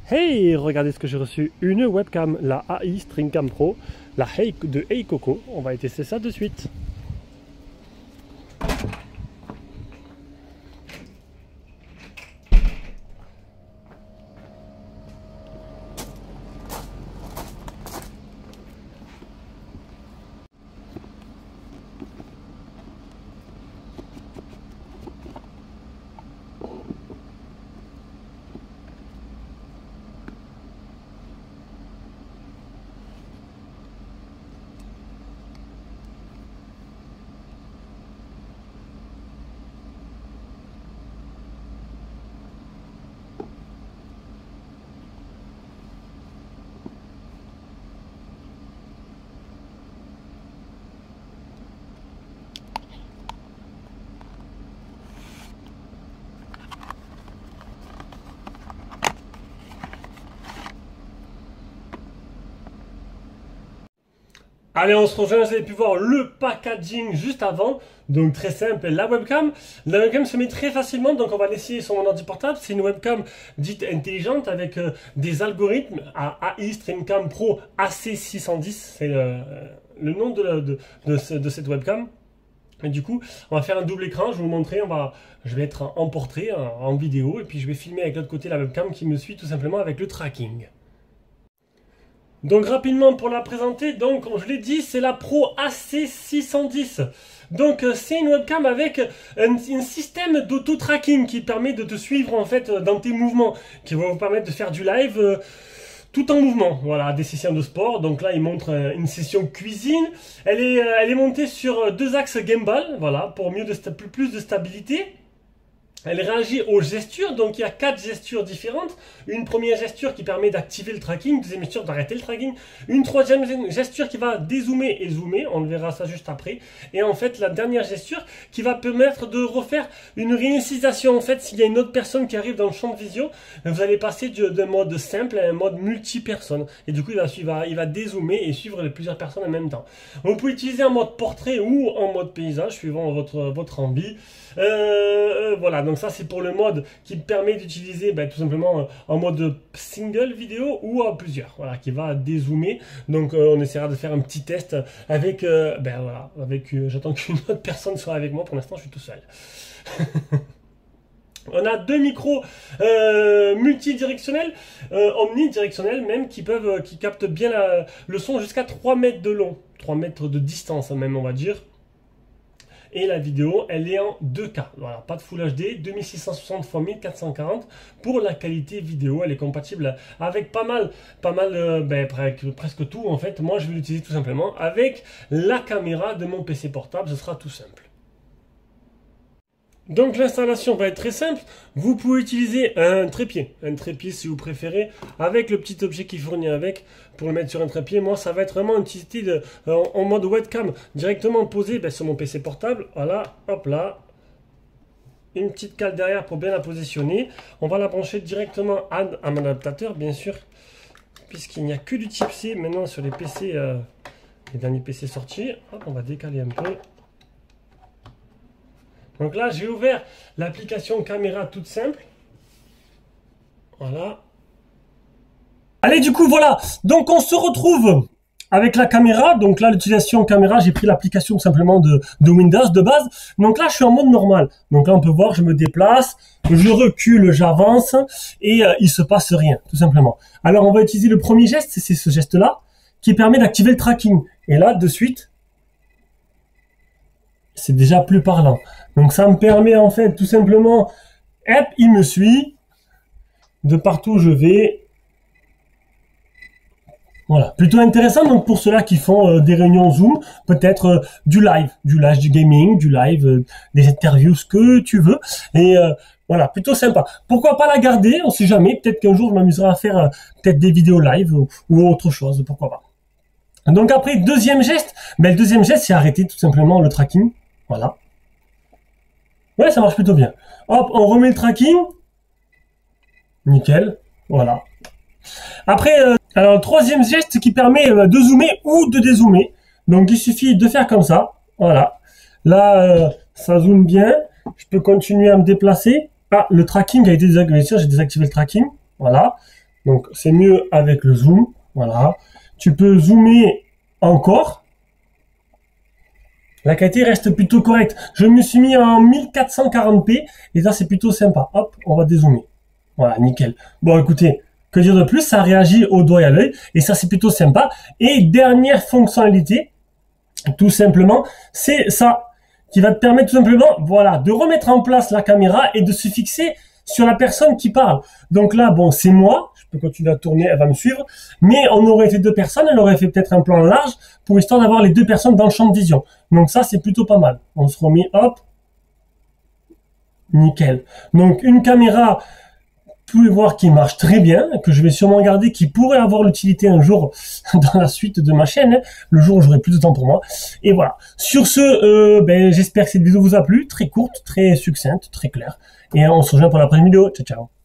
Hey, regardez ce que j'ai reçu, une webcam, la AI StreamCam Pro, la de Heikoko. On va tester ça de suite. Allez, on se rejoint, vous avez pu voir le packaging juste avant. Donc très simple, la webcam se met très facilement, donc on va l'essayer sur mon ordi portable. C'est une webcam dite intelligente avec des algorithmes à AI StreamCam Pro AC610, c'est le nom de cette webcam. Et du coup, on va faire un double écran, je vais vous montrer, je vais être en portrait, en vidéo, et puis je vais filmer avec l'autre côté la webcam qui me suit tout simplement avec le tracking. Donc rapidement pour la présenter, donc comme je l'ai dit, c'est la Pro AC610. Donc c'est une webcam avec un système d'auto-tracking qui permet de te suivre en fait dans tes mouvements, qui va vous permettre de faire du live tout en mouvement. Voilà, des sessions de sport. Donc là il montre une session cuisine. Elle est montée sur deux axes gimbal, voilà, pour plus de stabilité. Elle réagit aux gestures, donc il y a 4 gestures différentes. Une première gesture qui permet d'activer le tracking, deuxième gesture d'arrêter le tracking, une troisième gesture qui va dézoomer et zoomer, on verra ça juste après. Et en fait la dernière gesture qui va permettre de refaire une réinitialisation. En fait, s'il y a une autre personne qui arrive dans le champ de vision, vous allez passer d'un mode simple à un mode multi-personne. Et du coup il va dézoomer et suivre plusieurs personnes en même temps. Vous pouvez utiliser en mode portrait ou en mode paysage, suivant votre envie. Voilà, donc ça c'est pour le mode qui permet d'utiliser tout simplement en mode single vidéo ou en plusieurs, voilà, qui va dézoomer. Donc on essaiera de faire un petit test avec, voilà, j'attends qu'une autre personne soit avec moi. Pour l'instant je suis tout seul. On a deux micros multidirectionnels, omnidirectionnels même, qui captent bien le son jusqu'à 3 mètres de long, 3 mètres de distance même on va dire. Et la vidéo, elle est en 2K. Voilà, pas de Full HD, 2660 x 1440 pour la qualité vidéo. Elle est compatible avec presque tout en fait. Moi, je vais l'utiliser tout simplement avec la caméra de mon PC portable. Ce sera tout simple. Donc l'installation va être très simple. Vous pouvez utiliser un trépied si vous préférez, avec le petit objet qui fournit avec, pour le mettre sur un trépied. Moi ça va être vraiment utilisé en mode webcam, directement posé sur mon PC portable. Voilà, hop là, une petite cale derrière pour bien la positionner. On va la brancher directement à mon adaptateur bien sûr, puisqu'il n'y a que du type C maintenant sur les PC, les derniers PC sortis. Hop, on va décaler un peu. Donc là, j'ai ouvert l'application caméra toute simple. Voilà. Allez, du coup, voilà. Donc, on se retrouve avec la caméra. Donc là, l'utilisation caméra, j'ai pris l'application simplement de Windows de base. Donc là, je suis en mode normal. Donc là, on peut voir, je me déplace, je recule, j'avance et il se passe rien, tout simplement. Alors, on va utiliser le premier geste, c'est ce geste-là, qui permet d'activer le tracking. Et là, de suite, c'est déjà plus parlant. Donc ça me permet en fait tout simplement, hop, il me suit, de partout où je vais. Voilà, plutôt intéressant donc pour ceux-là qui font des réunions Zoom, peut-être du live, du gaming, du live, des interviews, ce que tu veux. Et voilà, plutôt sympa. Pourquoi pas la garder, on sait jamais, peut-être qu'un jour je m'amuserai à faire peut-être des vidéos live ou autre chose, pourquoi pas. Donc après, deuxième geste, le deuxième geste c'est arrêter tout simplement le tracking. Voilà. Ouais, ça marche plutôt bien. Hop, on remet le tracking. Nickel. Voilà. Après, alors le troisième geste qui permet de zoomer ou de dézoomer. Donc il suffit de faire comme ça. Voilà. Là, ça zoome bien. Je peux continuer à me déplacer. Ah, le tracking a été désactivé. J'ai désactivé le tracking. Voilà. Donc c'est mieux avec le zoom. Voilà. Tu peux zoomer encore. La qualité reste plutôt correcte. Je me suis mis en 1440p et ça c'est plutôt sympa. Hop, on va dézoomer. Voilà, nickel. Bon, écoutez, que dire de plus? Ça réagit au doigt et à l'œil et ça c'est plutôt sympa. Et dernière fonctionnalité, tout simplement, c'est ça qui va te permettre tout simplement, voilà, de remettre en place la caméra et de se fixer sur la personne qui parle. Donc là, bon, c'est moi, je peux continuer à tourner, elle va me suivre, mais on aurait été deux personnes, elle aurait fait peut-être un plan large pour histoire d'avoir les deux personnes dans le champ de vision. Donc ça, c'est plutôt pas mal. On se remet, hop, nickel. Donc une caméra, vous pouvez voir qui marche très bien, que je vais sûrement garder, qui pourrait avoir l'utilité un jour dans la suite de ma chaîne, hein, le jour où j'aurai plus de temps pour moi. Et voilà. Sur ce, j'espère que cette vidéo vous a plu, très courte, très succincte, très claire. Et on se rejoint pour la prochaine vidéo. Ciao, ciao.